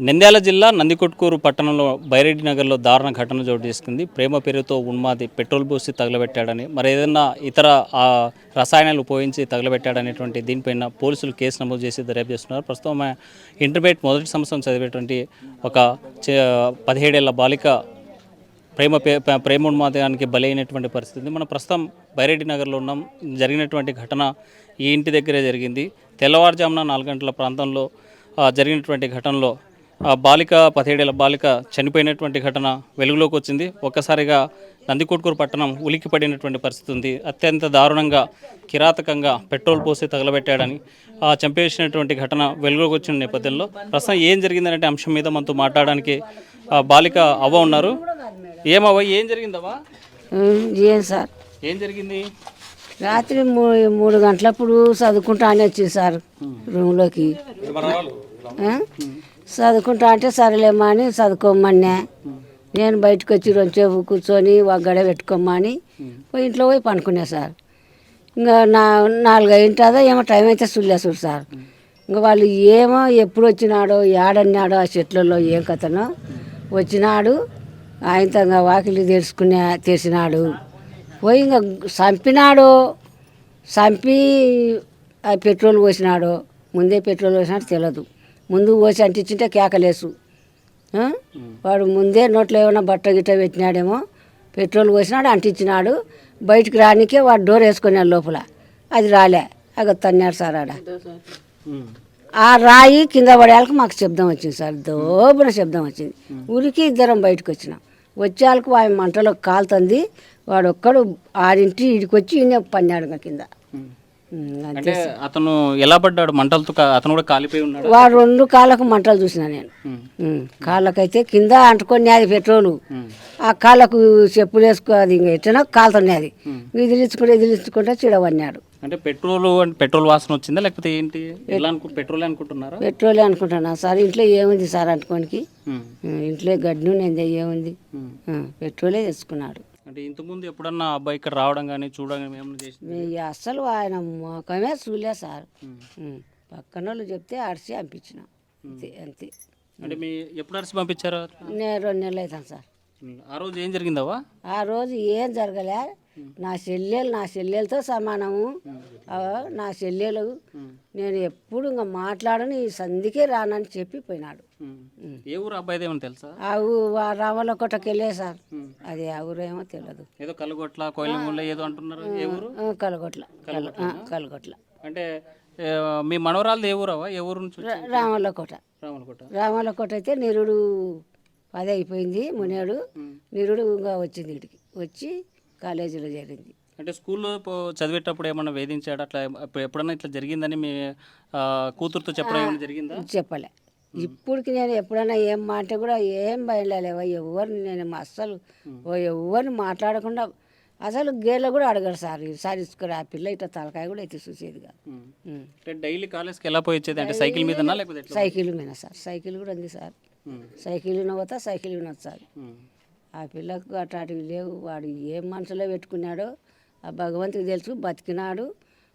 నంద్యాల జిల్లా నందికొట్కూరు పట్టణంలో బైరెడ్డి నగర్లో దారుణ ఘటన చోటు చేసుకుంది. ప్రేమ పేరుతో ఉన్మాది పెట్రోల్ పోసి తగలబెట్టాడని, మరి ఏదైనా ఇతర రసాయనాలు ఉపయోగించి తగలబెట్టాడనేటువంటి దీనిపైన పోలీసులు కేసు నమోదు చేసి దర్యాప్తు చేస్తున్నారు. ప్రస్తుతం ఆమె ఇంటర్మీడియట్ మొదటి సంవత్సరం చదివేటువంటి ఒక 17 ఏళ్ల బాలిక ప్రేమ ఉన్మాదానికి బలైనటువంటి పరిస్థితి. మనం ప్రస్తుతం బైరెడ్డి నగర్లో ఉన్నాం. జరిగినటువంటి ఘటన ఈ ఇంటి దగ్గరే జరిగింది. తెల్లవారుజామున 4 గంటల ప్రాంతంలో జరిగినటువంటి ఘటనలో బాలిక 17 ఏళ్ల బాలిక చనిపోయినటువంటి ఘటన వెలుగులోకి వచ్చింది. ఒక్కసారిగా నందికొట్కూరు పట్టణం ఉలికి పడినటువంటి పరిస్థితి ఉంది. అత్యంత దారుణంగా కిరాతకంగా పెట్రోల్ పోసి తగలబెట్టాడని చంపేసినటువంటి ఘటన వెలుగులోకి వచ్చిన నేపథ్యంలో ప్రస్తుతం ఏం జరిగిందనే అంశం మీద మనతో మాట్లాడడానికి బాలిక అవ్వ ఉన్నారు. ఏమవ్వ, ఏం జరిగిందవ్వా? ఏం సార్, ఏం జరిగింది? రాత్రి 3 గంటలప్పుడు చదువుకుంటా అని వచ్చింది సార్ రూమ్లోకి. చదువుకుంటా అంటే సరేలేమ్మా అని చదువుకోమన్నా. నేను బయటకు వచ్చి రొంచేపు కూర్చొని గడ పెట్టుకోమని ఇంట్లో పోయి పనుకున్నా సార్. ఇంకా 4 అయింటుందో ఏమో టైం అయితే చూడలేదు సార్. ఇంకా వాళ్ళు ఏమో ఎప్పుడు వచ్చినాడో ఏడన్నాడో ఆ చెట్లలో ఏం కథనో వచ్చినాడు. ఆయనతో ఇంకా వాకిలి తెరిచినాడు. పోయి ఇంకా చంపి ఆ పెట్రోల్ పోసినాడు. ముందే పెట్రోల్ పోసినాడు తెలియదు. ముందు పోసి అంటించుంటే కేకలేసు. వాడు ముందే నోట్లో ఏమైనా బట్ట గిట్ట పెట్టినాడేమో. పెట్రోల్ పోసినాడు, అంటించినాడు. బయటికి రానికే వాడు డోర్ వేసుకున్నాడు లోపల. అది రాలే, అగ తన్నాడు సార్. ఆడ ఆ రాయి కింద పడేళ్ళకి మాకు శబ్దం వచ్చింది సార్. దోబున శబ్దం వచ్చింది. ఉరికి ఇద్దరం బయటకు వచ్చినాం. వచ్చేళ్ళకు ఆమె మంటలో కాలుతుంది. వాడు ఒక్కడు ఆడింటి ఇడికి వచ్చి ఈయన పన్నాడు కింద. అంటే అతను ఎలా పడ్డాడు? మంటలతో అతను కూడా కాలిపోయి ఉన్నాడు. వాడు 2 కాళ్ళకు మంటలు చూసిన నేను. కాళ్ళకైతే కింద అంటుకొని అది పెట్రోలు. ఆ కాళ్ళకు చెప్పులు వేసుకో అది ఇంకా ఎట్లనో కాలుతున్నది. ఎదిలించుకుంటే చిడవన్నాడు. అంటే పెట్రోల్ వాసన వచ్చిందా లేకపోతే ఏంటి? పెట్రోల్ అనుకుంటున్నారా? పెట్రోలే అనుకుంటున్నా సార్. ఇంట్లో ఏముంది సార్ అనుకోనికి? ఇంట్లో గడ్డి నూనె ఏముంది? పెట్రోలే తెచ్చుకున్నాడు. అంటే ఇంతకుముందు ఎప్పుడన్నా అబ్బాయి ఇక్కడ రావడం కానీ చూడడం ఏమన్నా చేసింది? అసలు ఆయన మొఖమే చూలే సార్. పక్కన వాళ్ళు చెప్తే అరిసి పంపించినాం అంతే. అంటే మీ ఎప్పుడు అరిసి పంపించారు? నేను 2 నెలలు అవుతాను సార్. ఆ రోజు ఏం జరిగిందవ్వా? ఆ రోజు ఏం జరగలే. నా చెల్లెలతో సమానము. నా చెల్లెలు నేను ఎప్పుడు ఇంకా మాట్లాడని ఈ సంధికే రానని చెప్పి పోయినాడు. ఏ ఊరు అబ్బాయి ఏమో తెలుసా? ఆ రామల కోటకి వెళ్ళే సార్. అది ఆ ఊరు ఏమో తెలియదు. ఏదో కలగొట్ల కోయిలమూల ఏదో అంటున్నారు. ఏ ఊరు? కలగొట్ల. అంటే మీ మనవరాలు ఏ ఊరవా? ఏ ఊరు నుంచి? రామలకోట. రామలకోట అయితే నిరుడు 10 అయిపోయింది. మునేడు నిరుడు ఇంకా వచ్చింది. ఇంటికి వచ్చి కాలేజీలో చేరింది. అంటే స్కూల్లో చదివేటప్పుడు ఏమన్నా వేధించాడు అట్లా? ఎప్పుడన్నా ఇట్లా జరిగిందని మీ కూతురుతో చెప్పడం ఏమైనా జరిగిందా? చెప్పలే. ఇప్పటికి నేను ఎప్పుడైనా ఏం మాట కూడా ఏం బయలుదేలేవా ఎవరిని నేను అస్సలు ఎవరిని మాట్లాడకుండా అసలు గేర్లో కూడా అడగడు సార్. ఈసారి ఇసుకురా ఆ పిల్ల ఇట్లా తలకాయ కూడా అయితే చూసేది కాదు. డైలీ కాలేజ్కి ఎలా పోయి వచ్చేది? అంటే సైకిల్ మీద లేకపోతే సైకిల్ మీద సార్. సైకిల్ కూడా ఉంది సార్. సైకిల్ పోతా సైకిల్ సార్. ఆ పిల్లకు అట్లాంటివి లేవు. వాడు ఏం మనసులో పెట్టుకున్నాడో ఆ భగవంతుడికి తెలుసు. బతికినాడు.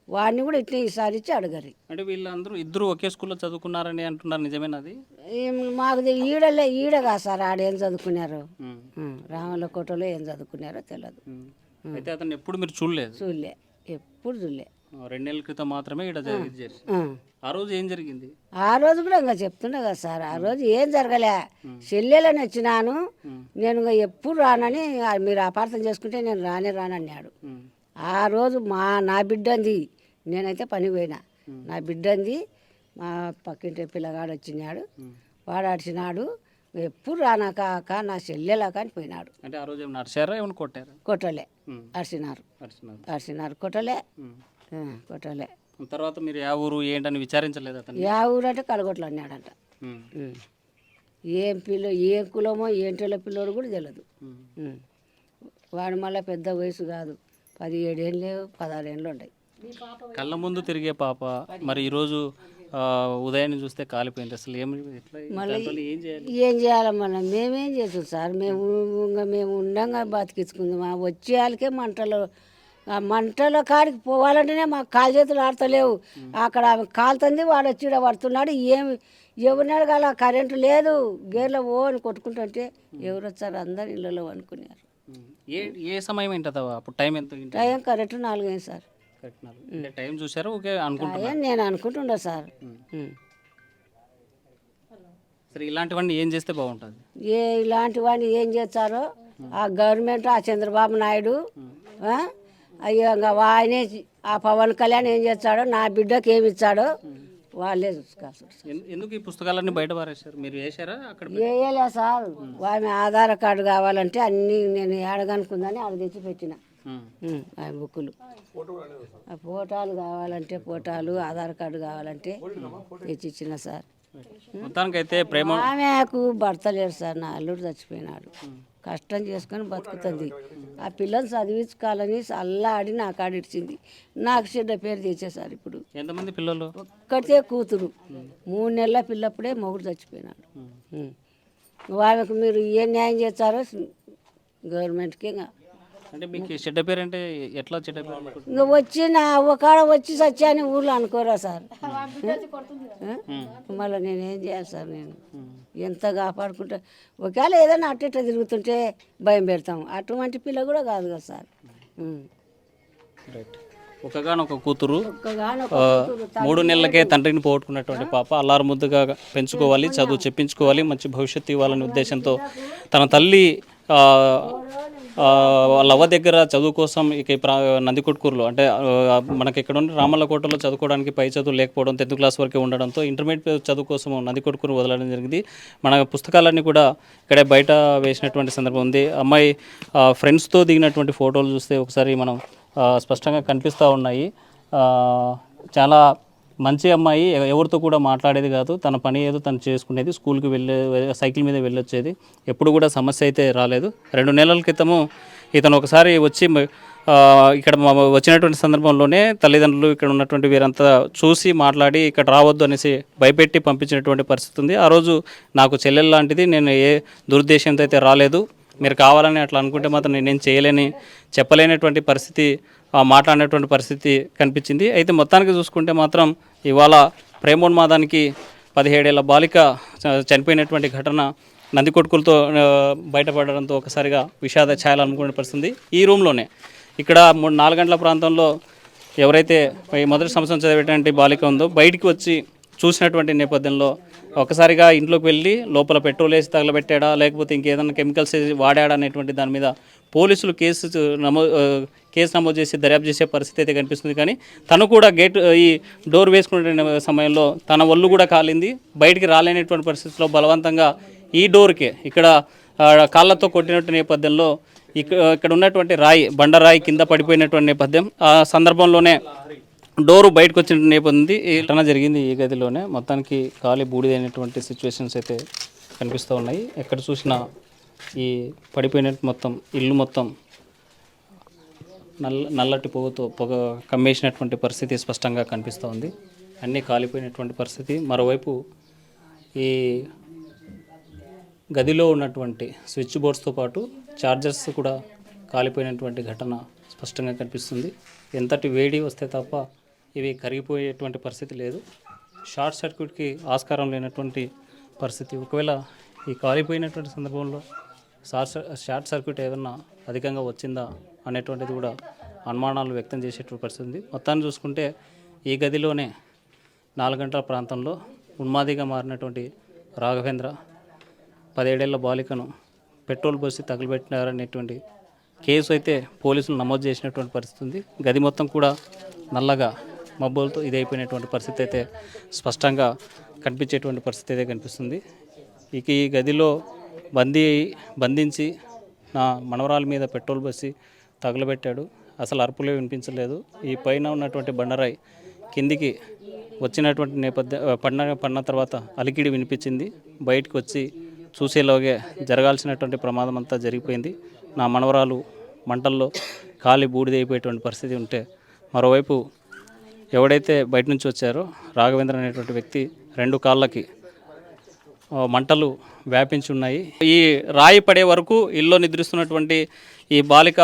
వాడిని కూడా ఇట్లా ఈసారి ఇచ్చి అడగరు. అంటే వీళ్ళందరూ ఇద్దరు ఒకే స్కూల్లో చదువుకున్నారని అంటున్నారు, నిజమేనది? మాకు ఈడగా సార్. ఆడేం చదువుకున్నారు? రామలకోటలో ఏం చదువుకున్నారో తెలియదు. అయితే అతను ఎప్పుడు మీరు చూడలే? ఎప్పుడు చూడలే. 2 నెలల క్రితం మాత్రమే ఇక్కడ జరిగింది. ఆ రోజు ఏం జరిగింది? ఆ రోజు కూడా ఇంకా చెప్తున్నా కదా సార్. ఆ రోజు ఏం జరగలే. చెల్లెలని వచ్చినాను నేను ఇంకా ఎప్పుడు రానని మీరు అపార్థం చేసుకుంటే నేను రానన్నాడు. ఆ రోజు నా బిడ్డంది. నేనైతే పని పోయినా. నా బిడ్డంది మా పక్కింటి పిల్లగాడు వచ్చినాడు. వాడు అడిచినాడు. ఎప్పుడు రానాక నా చెల్లెలాక అని పోయినాడు. అంటే ఆ రోజు నడిచారా ఏమైనా కొట్టారా? కొట్టలే. అరిచినారు కొట్టలే. తర్వాత మీరు యా ఊరు ఏంటని విచారించలేదు అతను? యా ఊరు అంటే కలగొట్లు అన్నాడంట. ఏం కులమో ఏంటో పిల్లోడు కూడా తెలియదు. వాడు మళ్ళీ పెద్ద వయసు కాదు. 17 ఏళ్ళు 16 ఏళ్ళు ఉంటాయి. కళ్ళ ముందు తిరిగే పాప మరి ఈరోజు ఉదయాన్ని చూస్తే కాలిపోయింది. అసలు ఏం చేయాలి? మనం మేమేం చేస్తాం సార్? మేము ఉండంగా బతికించుకుందాం. వచ్చే వాళ్ళకే మంటలో కాడికి పోవాలంటేనే మాకు కాలు చేతులు ఆడతలేవు. అక్కడ ఆమె కాలుతుంది. వాడు వచ్చి పడుతున్నాడు. ఎవరిని అడగాల కరెంటు లేదు గేర్లో ఓ అని కొట్టుకుంటుంటే ఎవరు వచ్చారు అందరు ఇళ్ళలో అనుకున్నారు. ఏ ఏ సమయం ఏంటది అప్పుడు టైం ఎంత టైం కరెక్ట్ 4 అయింది సార్. టైం చూసారు ఓకే అనుకుంటున్నారు. టైం నేను అనుకుంటుండా సార్. సరే ఇలాంటివన్నీ ఏం చేస్తే బాగుంటుంది? ఇలాంటి వాడిని ఏం చేస్తారో ఆ గవర్నమెంట్ ఆ చంద్రబాబు నాయుడు అయ్యో ఆయనే ఆ పవన్ కళ్యాణ్ ఏం చేస్తాడో నా బిడ్డకి ఏమి ఇచ్చాడో వాళ్ళే చూసుకోవాలి. ఎందుకు ఈ పుస్తకాలన్నీ బయట పారేశారు? మీరు వేసారా అక్కడ? వేయలే సార్. ఆమె ఆధార్ కార్డు కావాలంటే అన్నీ నేను ఏడగనుకుందని ఆడ తెచ్చి పెట్టిన ఆ బుక్కులు. ఫోటోలు కావాలంటే ఫోటోలు ఆధార్ కార్డు కావాలంటే తెచ్చి ఇచ్చిన సార్. మొత్తానికైతే ప్రేమ ఆమెకు భర్త లేడు సార్. నా అల్లుడు చచ్చిపోయినాడు. కష్టం చేసుకొని బతుకుతుంది. ఆ పిల్లలు చదివించుకోవాలని అల్లాడి నా కాడ ఇచ్చింది. నాకు చెడ్డ పేరు తెచ్చేసారు. ఇప్పుడు ఎంతమంది పిల్లలు? ఒక్కటే కూతురు. 3 నెలల పిల్లప్పుడే మొగుడు చచ్చిపోయినాడు. ఆమెకు మీరు ఏ న్యాయం చేస్తారో గవర్నమెంట్కి. అంటే మీకు చెడ్డ పేరు అంటే ఎట్లా చెడ్డ పేరు? ఇంకా వచ్చి నా ఒకడ వచ్చి సత్యాన్ని ఊర్లో అనుకోరా సార్. మళ్ళీ నేనేం చేయాలి సార్? నేను ఎంత కాపాడుకుంటా. ఒకవేళ ఏదైనా అట్ట ఇట్లా తిరుగుతుంటే భయం పెడతాం. అటువంటి పిల్ల కూడా కాదు కదా సార్. రైట్. ఒకగానొక కూతురు 3 నెలలకే తండ్రిని పోగొట్టుకున్నటువంటి పాప అల్లారు ముద్దుగా పెంచుకోవాలి, చదువు చెప్పించుకోవాలి, మంచి భవిష్యత్తు ఇవ్వాలనే ఉద్దేశంతో తన తల్లి వాళ్ళ అవ్వ దగ్గర చదువు కోసం ఇక నందికొట్కూరులో అంటే మనకి ఇక్కడ ఉండి రామల్లకోటలో చదువుకోవడానికి పై చదువు లేకపోవడం 10th క్లాస్ వరకే ఉండడంతో ఇంటర్మీడియట్ చదువు కోసం నందికొట్కూరు వదలడం జరిగింది. మన పుస్తకాలన్నీ కూడా ఇక్కడే బయట వేసినటువంటి సందర్భం ఉంది. అమ్మాయి ఫ్రెండ్స్తో దిగినటువంటి ఫోటోలు చూస్తే ఒకసారి మనం స్పష్టంగా కనిపిస్తూ ఉన్నాయి. చాలా మంచి అమ్మాయి, ఎవరితో కూడా మాట్లాడేది కాదు. తన పని ఏదో తను చేసుకునేది. స్కూల్కి సైకిల్ మీద వెళ్ళొచ్చేది. ఎప్పుడు కూడా సమస్య అయితే రాలేదు. 2 నెలల క్రితము ఇతను ఒకసారి వచ్చి ఇక్కడ వచ్చినటువంటి సందర్భంలోనే తల్లిదండ్రులు ఇక్కడ ఉన్నటువంటి వీరంతా చూసి మాట్లాడి ఇక్కడ రావద్దు అనేసి భయపెట్టి పంపించినటువంటి పరిస్థితి ఉంది. ఆ రోజు నాకు చెల్లెలు లాంటిది, నేను ఏ దురుద్దేశంతో అయితే రాలేదు, మీరు కావాలని అట్లా అనుకుంటే మాత్రం నేనేం చేయలేని చెప్పలేనటువంటి పరిస్థితి, మాట్లాడినటువంటి పరిస్థితి కనిపించింది. అయితే మొత్తానికి చూసుకుంటే మాత్రం ఇవాళ ప్రేమోన్మాదానికి 17 ఏళ్ల బాలిక చనిపోయినటువంటి ఘటన నందికొట్కూరుతో బయటపడడంతో ఒకసారిగా విషాద ఛాయలు అనుకునే పరిస్థితి. ఈ రూమ్లోనే ఇక్కడ 4 గంటల ప్రాంతంలో ఎవరైతే మొదటి సంవత్సరం చదివేటువంటి బాలిక ఉందో బయటికి వచ్చి చూసినటువంటి నేపథ్యంలో ఒకసారిగా ఇంట్లోకి వెళ్ళి లోపల పెట్రోల్ వేసి తగలబెట్టాడా లేకపోతే ఇంకేదైనా కెమికల్స్ వేసి వాడాడా అనేటువంటి దాని మీద పోలీసులు కేసు నమోదు చేసి దర్యాప్తు చేసే పరిస్థితి అయితే కనిపిస్తుంది. కానీ తను కూడా ఈ డోర్ వేసుకునే సమయంలో తన ఒళ్ళు కూడా కాలింది. బయటికి రాలేనటువంటి పరిస్థితిలో బలవంతంగా ఈ డోర్కే ఇక్కడ కాళ్ళతో కొట్టినట్టు నేపథ్యంలో ఇక్కడ ఉన్నటువంటి బండరాయి కింద పడిపోయినటువంటి నేపథ్యం. ఆ సందర్భంలోనే డోరు బయటకు వచ్చిన నేపథ్యం ఈ ఘటన జరిగింది. ఈ గదిలోనే మొత్తానికి ఖాళీ బూడిదైనటువంటి సిచ్యువేషన్స్ అయితే కనిపిస్తూ ఉన్నాయి. ఎక్కడ చూసినా ఈ పడిపోయినట్టు మొత్తం ఇల్లు మొత్తం నల్లటి పొగ కమ్మేసినటువంటి పరిస్థితి స్పష్టంగా కనిపిస్తూ ఉంది. అన్నీ కాలిపోయినటువంటి పరిస్థితి. మరోవైపు ఈ గదిలో ఉన్నటువంటి స్విచ్ బోర్డ్స్తో పాటు ఛార్జర్స్ కూడా కాలిపోయినటువంటి ఘటన స్పష్టంగా కనిపిస్తుంది. ఎంతటి వేడి వస్తే తప్ప ఇవి కరిగిపోయేటువంటి పరిస్థితి లేదు. షార్ట్ సర్క్యూట్కి ఆస్కారం లేనటువంటి పరిస్థితి. ఒకవేళ ఈ కాలిపోయినటువంటి సందర్భంలో షార్ట్ సర్క్యూట్ ఏదన్నా అధికంగా వచ్చిందా అనేటువంటిది కూడా అనుమానాలు వ్యక్తం చేసేటువంటి పరిస్థితి ఉంది. మొత్తాన్ని చూసుకుంటే ఈ గదిలోనే 4 గంటల ప్రాంతంలో ఉన్మాదిగా మారినటువంటి రాఘవేంద్ర 17 ఏళ్ల బాలికను పెట్రోల్ పోసి తగులుబెట్టినారనేటువంటి కేసు అయితే పోలీసులు నమోదు చేసినటువంటి పరిస్థితి ఉంది. గది మొత్తం కూడా నల్లగా మబ్బులతో ఇదైపోయినటువంటి పరిస్థితి అయితే స్పష్టంగా కనిపించేటువంటి పరిస్థితి అయితే కనిపిస్తుంది. ఇక ఈ గదిలో బంధించి నా మనవరాల మీద పెట్రోల్ పోసి తగులబెట్టాడు. అసలు అరుపులే వినిపించలేదు. ఈ పైన ఉన్నటువంటి బండరాయి కిందికి వచ్చినటువంటి పడిన తర్వాత అలికిడి వినిపించింది. బయటకు వచ్చి చూసేలోగే జరగాల్సినటువంటి ప్రమాదం అంతా జరిగిపోయింది. నా మనవరాలు మంటల్లో కాలి బూడిదైపోయేటువంటి పరిస్థితి ఉంటే, మరోవైపు ఎవడైతే బయట నుంచి వచ్చారో రాఘవేంద్ర అనేటువంటి వ్యక్తి 2 కాళ్ళకి మంటలు వ్యాపించి ఉన్నాయి. ఈ రాయి పడే వరకు ఇల్లు నిద్రిస్తున్నటువంటి ఈ బాలిక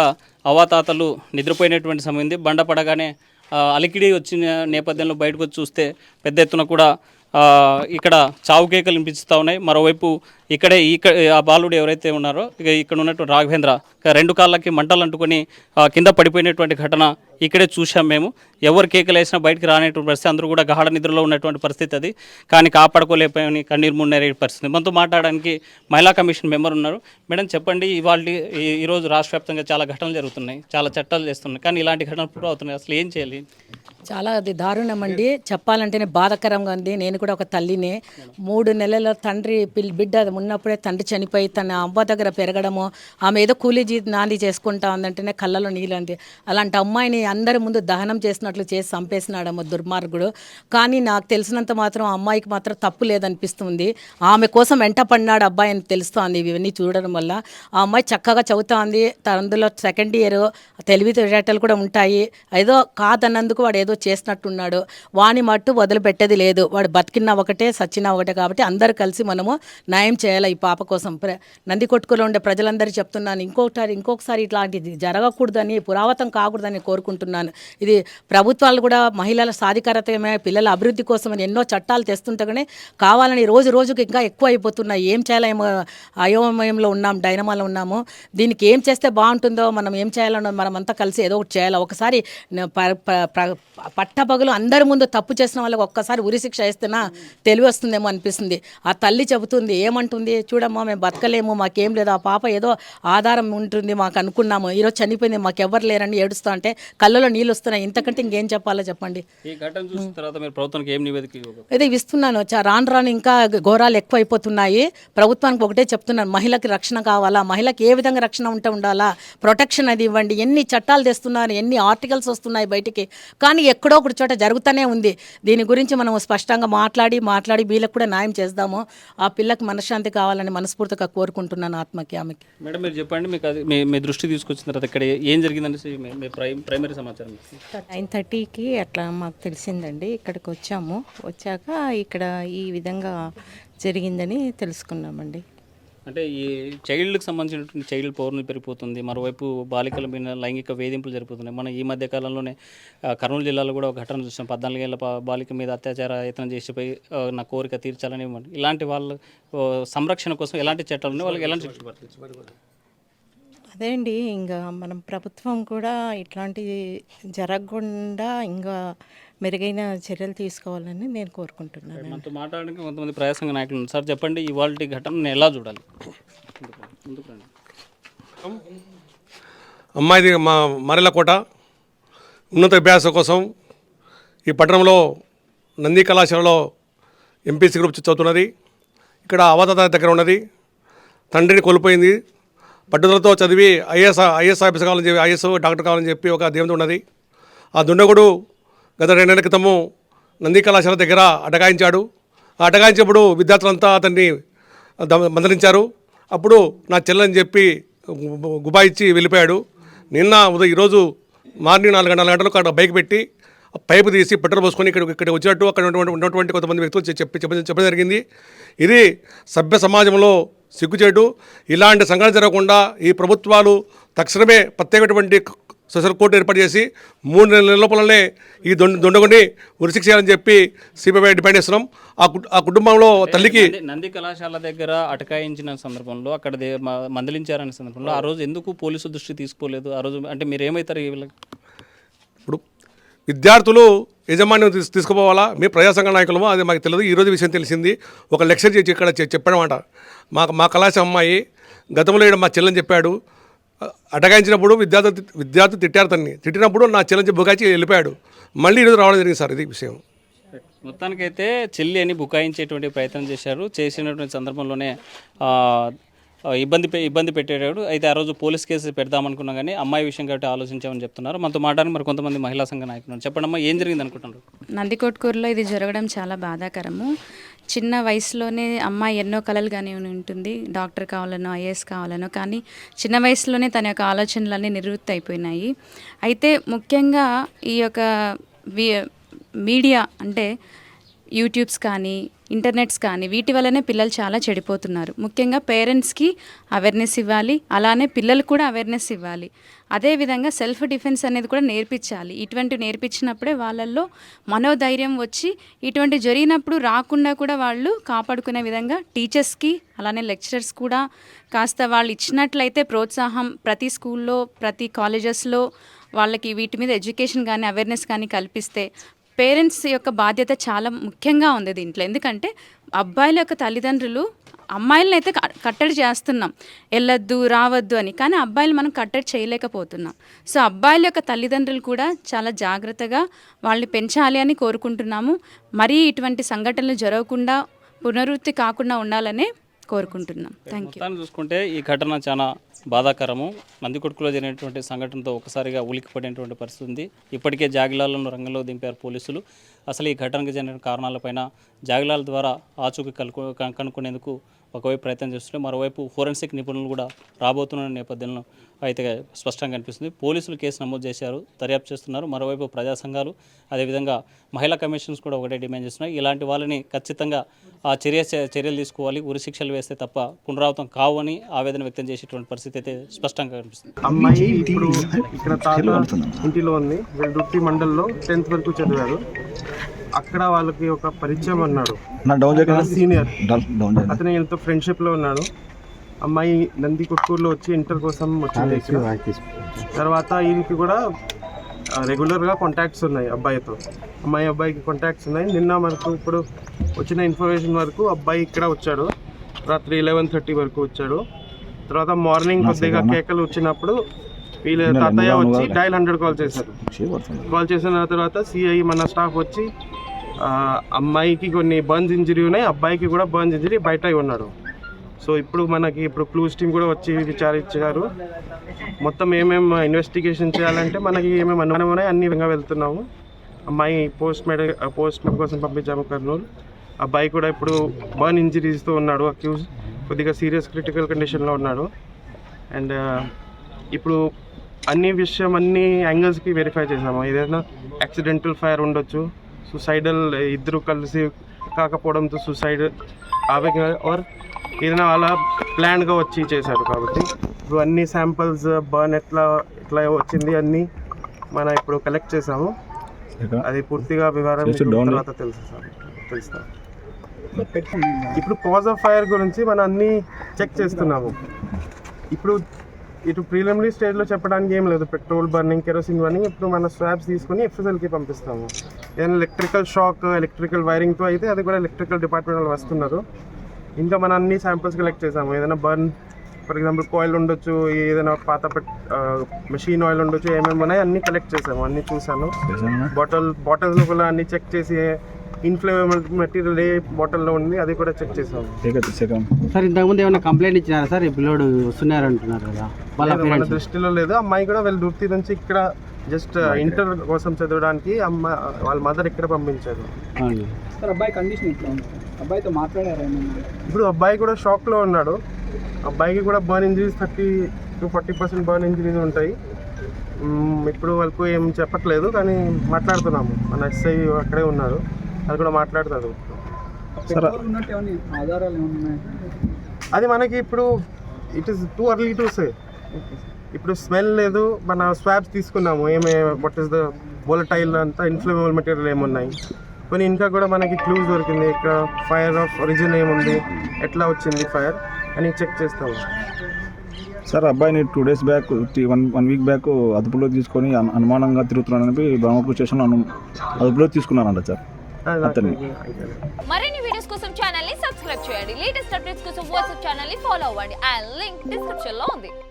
అవాతాతలు నిద్రపోయినటువంటి సమయం ఉంది. బండ పడగానే అలికిడి వచ్చిన నేపథ్యంలో బయటకు వచ్చి చూస్తే పెద్ద ఎత్తున కూడా ఇక్కడ చావు కేకలు వినిపిస్తూ ఉన్నాయి. మరోవైపు ఆ బాలుడు ఎవరైతే ఉన్నారో ఇక్కడ ఉన్నటువంటి రాఘవేంద్ర రెండు కాళ్ళకి మంటలు అంటుకొని కింద పడిపోయినటువంటి ఘటన ఇక్కడే చూసాం మేము. ఎవరు కేకలు వేసినా బయటికి రానేటువంటి పరిస్థితి, అందరూ కూడా గాఢ నిద్రలో ఉన్నటువంటి పరిస్థితి అది. కానీ కాపాడుకోలేకపోయి కన్నీరు మున్నీరే పరిస్థితి. మనతో మాట్లాడడానికి మహిళా కమిషన్ మెంబర్ ఉన్నారు. మేడం చెప్పండి, ఈరోజు రాష్ట్ర వ్యాప్తంగా చాలా ఘటనలు జరుగుతున్నాయి, చాలా చట్టాలు చేస్తున్నాయి, కానీ ఇలాంటి ఘటనలు కూడా అవుతున్నాయి. అసలు ఏం చేయాలి? చాలా అది దారుణం అండి. చెప్పాలంటేనే బాధాకరంగా ఉంది. నేను కూడా ఒక తల్లినే. 3 నెలల తండ్రి బిడ్డ ఉన్నప్పుడే తండ్రి చనిపోయి తన అవ్వ దగ్గర పెరగడము, ఆమె ఏదో కూలీ నాలి చేసుకుంటా ఉందంటేనే కళ్ళలో నీళ్ళు అంది. అలాంటి అమ్మాయిని అందరి ముందు దహనం చేసినట్లు చేసి చంపేసినాడమ్మ దుర్మార్గుడు. కానీ నాకు తెలిసినంత మాత్రం అమ్మాయికి మాత్రం తప్పు లేదనిపిస్తుంది. ఆమె కోసం వెంట పడినాడు అబ్బాయి అని తెలుస్తోంది ఇవన్నీ చూడడం వల్ల. ఆ అమ్మాయి చక్కగా చదువుతోంది, అందులో 2nd ఇయర్, తెలివితేటలు కూడా ఉంటాయి. ఏదో కాదన్నందుకు వాడు ఏదో చేసినట్టున్నాడు. వాణి మట్టు వదిలిపెట్టేది లేదు. వాడు బతికినా ఒకటే, సచ్చినా ఒకటే. కాబట్టి అందరు కలిసి మనము న్యాయం చేయాలి ఈ పాప కోసం. నందికొట్కులో ఉండే ప్రజలందరూ చెప్తున్నాను, ఇంకొకసారి ఇట్లాంటిది జరగకూడదని, పురావతం కాకూడదని కోరుకుంటున్నాను. ఇది ప్రభుత్వాలు కూడా మహిళల సాధికారతమే, పిల్లల అభివృద్ధి కోసం ఎన్నో చట్టాలు తెస్తుంటగానే కావాలని రోజుకి ఇంకా ఎక్కువ అయిపోతున్నాయి. ఏం చేయాలేమో అయోమయంలో ఉన్నాం, డైనమాలో ఉన్నాము. దీనికి ఏం చేస్తే బాగుంటుందో, మనం ఏం చేయాలన్నో మనమంతా కలిసి ఏదో ఒకటి చేయాలి. ఒకసారి పట్టపగలు అందరి ముందు తప్పు చేసిన వాళ్ళకి ఒక్కసారి ఉరిశిక్ష వేస్తేనా తెలివి వస్తుందేమో అనిపిస్తుంది. ఆ తల్లి చెబుతుంది, ఏమంటుంది చూడమ్మా, మేము బతకలేము, మాకేం లేదు, ఆ పాప ఏదో ఆధారం ఉంటుంది మాకు అనుకున్నాము, ఈరోజు చనిపోయింది, మాకెవ్వరు లేరని ఏడుస్తా అంటే కళ్ళలో నీళ్ళు వస్తున్నాయి. ఇంతకంటే ఇంకేం చెప్పాలో చెప్పండి. ఈ ఘటన చూసిన తర్వాత మీరు ప్రభుత్వానికి ఏం నివేదిక ఇది ఇస్తున్నాను. రాను ఇంకా ఘోరాలు ఎక్కువ అయిపోతున్నాయి. ప్రభుత్వానికి ఒకటే చెప్తున్నాను, మహిళకి రక్షణ కావాలా, మహిళకి ఏ విధంగా రక్షణ ఉండాలా, ప్రొటెక్షన్ అది ఇవ్వండి. ఎన్ని చట్టాలు తెస్తున్నారు, ఎన్ని ఆర్టికల్స్ వస్తున్నాయి బయటికి, కానీ ఎక్కడో ఒకటి చోట జరుగుతూనే ఉంది. దీని గురించి మనం స్పష్టంగా మాట్లాడి వీళ్ళకి కూడా న్యాయం చేద్దాము. ఆ పిల్లకి మనశ్శాంతి కావాలని మనస్ఫూర్తిగా కోరుకుంటున్నాను, ఆత్మకి ఆమెకి. మేడం మీరు చెప్పండి, మీకు అది మీ దృష్టి తీసుకొచ్చిన తర్వాత ఇక్కడ ఏం జరిగిందని మీ ప్రైమరీ సమాచారం? 9:30కి అట్లా మాకు తెలిసిందండి. ఇక్కడికి వచ్చాక ఇక్కడ ఈ విధంగా జరిగిందని తెలుసుకున్నామండి. అంటే ఈ చైల్డ్కి సంబంధించినటువంటి చైల్డ్ పౌరుని పెరిగిపోతుంది, మరోవైపు బాలికల మీద లైంగిక వేధింపులు జరుగుతున్నాయి. మనం ఈ మధ్య కాలంలోనే కర్నూలు జిల్లాలో కూడా ఒక ఘటన చూసాం. 14 ఏళ్ల బాలిక మీద అత్యాచార యత్నం చేసిపోయి నా కోరిక తీర్చాలని. ఇలాంటి వాళ్ళ సంరక్షణ కోసం ఎలాంటి చట్టాలు ఉన్నాయి, వాళ్ళకి ఎలాంటి శిక్షలు పడుతుంది? అదే అండి, ఇంకా మనం ప్రభుత్వం కూడా ఇట్లాంటివి జరగకుండా ఇంకా మెరుగైన చర్యలు తీసుకోవాలని నేను కోరుకుంటున్నాను. మనతో మాట్లాడడానికి కొంతమంది ప్రజాసంఘ నాయకులు ఉన్నారు. సార్ చెప్పండి, ఇవాళ ఘటనను ఎలా చూడాలి? అమ్మాయిది మా మరెలకోట ఉన్నత అభ్యాసం కోసం ఈ పట్టణంలో నంది కళాశాలలో ఎంపీసీ గ్రూప్ చదువుతున్నది. ఇక్కడ అవతాత దగ్గర ఉన్నది. తండ్రిని కోల్పోయింది. పట్టుదలతో చదివి ఐఏఎస్ ఆఫీసర్ కావాలని చెప్పి, ఐఏఎస్ డాక్టర్ కావాలని చెప్పి ఒక దేవుడు ఉన్నది. ఆ దుండగుడు గత 2 నెలల క్రితము నంది కళాశాల దగ్గర అటకాయించాడు. ఆ అటకాయించినప్పుడు విద్యార్థులంతా అతన్ని మందలించారు. అప్పుడు నా చెల్లెని చెప్పి గుబాయిచ్చి వెళ్ళిపోయాడు. ఈరోజు మార్నింగ్ 4 గంటలకు అక్కడ బైక్ పెట్టి పైపు తీసి పెట్రోల్ పోసుకొని ఇక్కడ వచ్చినట్టు అక్కడ ఉన్నటువంటి కొంతమంది వ్యక్తులు చెప్పడం జరిగింది. ఇది సభ్య సమాజంలో సిగ్గుచేటు. ఇలాంటి సంఘటన జరగకుండా ఈ ప్రభుత్వాలు తక్షణమే ప్రత్యేకటువంటి స్పెషల్ కోర్టు ఏర్పాటు చేసి 3 నెలల లోపలనే ఈ దొండగుని ఉరిశిక్ష చేయాలని చెప్పి సిపిఐ డిమాండ్ చేస్తున్నాం. ఆ కుటుంబంలో తల్లికి నంది కళాశాల దగ్గర అటకాయించిన సందర్భంలో అక్కడ మందలించారనే సందర్భంలో ఆ రోజు ఎందుకు పోలీసు దృష్టి తీసుకోలేదు? ఆ రోజు అంటే మీరు ఏమవుతారు వీళ్ళకి? ఇప్పుడు విద్యార్థులు యజమాన్యం తీసుకుపోవాలా? మీ ప్రజాసంఘ నాయకులమో అది మాకు తెలియదు. ఈరోజు విషయం తెలిసింది. ఒక లెక్చర్ చేసి ఇక్కడ చెప్పాడమాట. మా కళాశాల అమ్మాయి గతంలో ఇక్కడ మా చెల్లెని చెప్పాడు. అటకాయించినప్పుడు విద్యార్థి తిట్టారు. తిట్టినప్పుడు నా చెల్లెని బుకాయించి వెళ్ళిపోయాడు. మళ్ళీ ఈరోజు రావడం జరిగింది సార్. ఇది విషయం. మొత్తానికైతే చెల్లి అని బుకాయించేటువంటి ప్రయత్నం చేసినటువంటి సందర్భంలోనే ఇబ్బంది పెట్టేటాడు. అయితే ఆ రోజు పోలీస్ కేసు పెడదామనుకున్నాం, కానీ అమ్మాయి విషయం కాబట్టి ఆలోచించామని చెప్తున్నారు. మనతో మాట్లాడి మరి కొంతమంది మహిళా సంఘ నాయకులు. చెప్పండమ్మా, ఏం జరిగింది అనుకుంటున్నారు? నందికొట్కూరులో ఇది జరగడం చాలా బాధాకరము. చిన్న వయసులోనే అమ్మాయి ఎన్నో కలలు కానీ ఉంటుంది, డాక్టర్ కావాలనో ఐఏఎస్ కావాలనో, కానీ చిన్న వయసులోనే తన యొక్క ఆలోచనలన్నీ నివృత్తి అయిపోయినాయి. అయితే ముఖ్యంగా ఈ యొక్క మీడియా అంటే యూట్యూబ్స్ కానీ ఇంటర్నెట్స్ కానీ వీటి వల్లనే పిల్లలు చాలా చెడిపోతున్నారు. ముఖ్యంగా పేరెంట్స్కి అవేర్నెస్ ఇవ్వాలి, అలానే పిల్లలు కూడా అవేర్నెస్ ఇవ్వాలి. అదేవిధంగా సెల్ఫ్ డిఫెన్స్ అనేది కూడా నేర్పించాలి. ఇటువంటివి నేర్పించినప్పుడే వాళ్ళల్లో మనోధైర్యం వచ్చి ఇటువంటి జరిగినప్పుడు రాకుండా కూడా వాళ్ళు కాపాడుకునే విధంగా టీచర్స్కి అలానే లెక్చరర్స్ కూడా కాస్త వాళ్ళు ఇచ్చినట్లయితే ప్రోత్సాహం ప్రతి స్కూల్లో ప్రతి కాలేజెస్లో వాళ్ళకి వీటి మీద ఎడ్యుకేషన్ కానీ అవేర్నెస్ కానీ కల్పిస్తే పేరెంట్స్ యొక్క బాధ్యత చాలా ముఖ్యంగా ఉంది దీంట్లో. ఎందుకంటే అబ్బాయిల యొక్క తల్లిదండ్రులు అమ్మాయిలను అయితే కట్టడి చేస్తున్నాం, వెళ్ళొద్దు రావద్దు అని, కానీ అబ్బాయిలు మనం కట్టడి చేయలేకపోతున్నాం. సో అబ్బాయిల యొక్క తల్లిదండ్రులు కూడా చాలా జాగ్రత్తగా వాళ్ళని పెంచాలి అని కోరుకుంటున్నాము. మరీ ఇటువంటి సంఘటనలు జరగకుండా పునరుత్తి కాకుండా ఉండాలనే కోరుకుంటున్నాం. Thank you. మొత్తాన్ని చూసుకుంటే ఈ ఘటన చాలా బాధాకరము. నందికొట్కులో జరిగినటువంటి సంఘటనతో ఒకసారిగా ఉలిక్కిపడినటువంటి పరిస్థితి ఉంది. ఇప్పటికే జాగిలాలను రంగంలో దింపారు పోలీసులు. అసలు ఈ ఘటనకు జరిగిన కారణాలపైన జాగిలాల ద్వారా ఆచూకీ కనుక్కునేందుకు ఒకవైపు ప్రయత్నం చేస్తుంటే మరోవైపు ఫోరెన్సిక్ నిపుణులు కూడా రాబోతున్న నేపథ్యంలో అయితే స్పష్టంగా కనిపిస్తుంది. పోలీసులు కేసు నమోదు చేశారు, దర్యాప్తు చేస్తున్నారు. మరోవైపు ప్రజా సంఘాలు అదేవిధంగా మహిళా కమిషన్స్ కూడా ఒకటే డిమాండ్ చేస్తున్నాయి. ఇలాంటి వాళ్ళని ఖచ్చితంగా ఆ చర్యలు తీసుకోవాలి, ఉరి శిక్షలు వేస్తే తప్ప పునరావృతం కావు అని ఆవేదన వ్యక్తం చేసేటువంటి పరిస్థితి అయితే స్పష్టంగా కనిపిస్తుంది. అమ్మాయి ఇప్పుడు ఇక్కడ తాత ఇంటిలో ఉంది. వెల్దుర్తి మండల్లో 10th వరకు చదివారు. అక్కడ వాళ్ళకి ఒక పరిచయం అన్నాడు, సీనియర్, అతను వీళ్ళతో ఫ్రెండ్షిప్లో ఉన్నాడు. అమ్మాయి నందికొట్కూరులో వచ్చి ఇంటర్ కోసం వచ్చింది. తర్వాత వీళ్ళకి కూడా రెగ్యులర్గా కాంటాక్ట్స్ ఉన్నాయి అబ్బాయితో. అబ్బాయికి కాంటాక్ట్స్ ఉన్నాయి. నిన్న మనకు ఇప్పుడు వచ్చిన ఇన్ఫర్మేషన్ వరకు అబ్బాయి ఇక్కడ వచ్చాడు, రాత్రి 11:30 వరకు వచ్చాడు. తర్వాత మార్నింగ్ కొద్దిగా కేకలు వచ్చినప్పుడు వీళ్ళ తాతయ్య వచ్చి డయల్ 100 కాల్ చేశారు. కాల్ చేసిన తర్వాత సిఐ మన స్టాఫ్ వచ్చి అమ్మాయికి కొన్ని బర్న్స్ ఇంజరీ ఉన్నాయి, అబ్బాయికి కూడా బర్న్స్ ఇంజరీ బయట ఉన్నాడు. సో ఇప్పుడు ఇప్పుడు క్లూస్ టీమ్ కూడా వచ్చి విచారించారు. మొత్తం ఏమేమి ఇన్వెస్టిగేషన్ చేయాలంటే మనకి ఏమేమి అనుమానం ఉన్నాయి అన్ని విధంగా వెళ్తున్నాము. అమ్మాయి పోస్ట్ మార్టం కోసం పంపించాము కర్నూలు. అబ్బాయి కూడా ఇప్పుడు బర్న్ ఇంజరీస్తో ఉన్నాడు, అక్యూజ్ కొద్దిగా సీరియస్ క్రిటికల్ కండిషన్లో ఉన్నాడు. అండ్ ఇప్పుడు అన్ని యాంగిల్స్కి వెరిఫై చేసాము. ఏదైనా యాక్సిడెంటల్ ఫైర్ ఉండొచ్చు, సుసైడల్ ఇద్దరు కలిసి కాకపోవడంతో సుసైడ్ ఆర్ ఏదైనా అలా ప్లాన్గా వచ్చి చేశారు. కాబట్టి ఇప్పుడు అన్ని శాంపిల్స్ బర్న్ ఎట్లా వచ్చింది అన్నీ మనం ఇప్పుడు కలెక్ట్ చేసాము. అది పూర్తిగా వివరం తర్వాత తెలుస్తాం. ఇప్పుడు కాజ్ ఆఫ్ ఫైర్ గురించి మనం అన్నీ చెక్ చేస్తున్నాము. ఇటు ప్రిలిమినరీ స్టేజ్లో చెప్పడానికి ఏం లేదు. పెట్రోల్ బర్నింగ్, కెరోసిన్ బర్నింగ్ ఇప్పుడు మన స్వాబ్స్ తీసుకుని ఎఫ్ఎస్ఎల్కి పంపిస్తాము. ఏదైనా ఎలక్ట్రికల్ షాక్, ఎలక్ట్రికల్ వైరింగ్తో అయితే అది కూడా ఎలక్ట్రికల్ డిపార్ట్మెంట్ వాళ్ళు వస్తున్నారు. ఇంకా మనం అన్ని శాంపిల్స్ కలెక్ట్ చేసాము. ఏదైనా బర్న్, ఫర్ ఎగ్జాంపుల్ కాయిల్ ఉండొచ్చు, ఏదైనా పాత మెషిన్ ఆయిల్ ఉండొచ్చు, ఏమేమి ఉన్నాయి అన్నీ కలెక్ట్ చేసాము. అన్నీ చూసాను. బాటిల్స్లో కూడా అన్నీ చెక్ చేసి ఇన్ఫ్లేమబుల్ మెటీరియల్ ఏ బాటిల్లో ఉంది అది కూడా చెక్ చేసాము. సార్ ఇంతకుముందు ఏమైనా కంప్లైంట్ ఇచ్చినారా సార్? ఈ పిల్లోడు వస్తున్నారు అంటున్నారు కదా, మన దృష్టిలో లేదు. అమ్మాయి కూడా వెల్దుర్తి నుంచి ఇక్కడ జస్ట్ ఇంటర్ కోసం చదవడానికి వాళ్ళ మదర్ ఇక్కడ పంపించారు. అబ్బాయి కండిషన్ ఎట్లా ఉంది? అబ్బాయితో మాట్లాడారు? ఇప్పుడు అబ్బాయి కూడా షాక్లో ఉన్నాడు. అబ్బాయికి కూడా burn injuries 30 to 40% burn injuries ఉంటాయి. ఇప్పుడు వాళ్ళకు ఏం చెప్పట్లేదు, కానీ మాట్లాడుతున్నాము. మన ఎస్ఐ అక్కడే ఉన్నారు, అది కూడా మాట్లాడుతారు. అది మనకి ఇప్పుడు it is too early to say. ఇప్పుడు స్మెల్ లేదు. మన స్వాబ్స్ తీసుకున్నాము, వాట్ ఈస్ ద వోలటైల్ అంతా ఇన్ఫ్లేమబుల్ మెటీరియల్ ఏమున్నాయి. కొన్ని ఇంకా కూడా మనకి క్లూస్ దొరికింది. ఇక్కడ ఫైర్ ఆఫ్ ఒరిజిన్ ఏముంది, ఎట్లా వచ్చింది ఫైర్ అని చెక్ చేస్తాము. సార్ అబ్బాయిని 2 days బ్యాక్ 1 week బ్యాక్ అదుపులో తీసుకొని అనుమానంగా తిరుగుతున్నాడని బ్రహ్మపూర్ స్టేషన్లో అదుపులో తీసుకున్నారంట సార్. మరిన్ని వీడియోస్ కోసం ఛానల్ ని సబ్స్క్రైబ్ చేయండి. లేటెస్ట్ అప్డేట్స్ కోసం వాట్సాప్ ఛానల్ ని ఫాలో అవ్వండి. ఆ లింక్ డిస్క్రిప్షన్ లో ఉంది.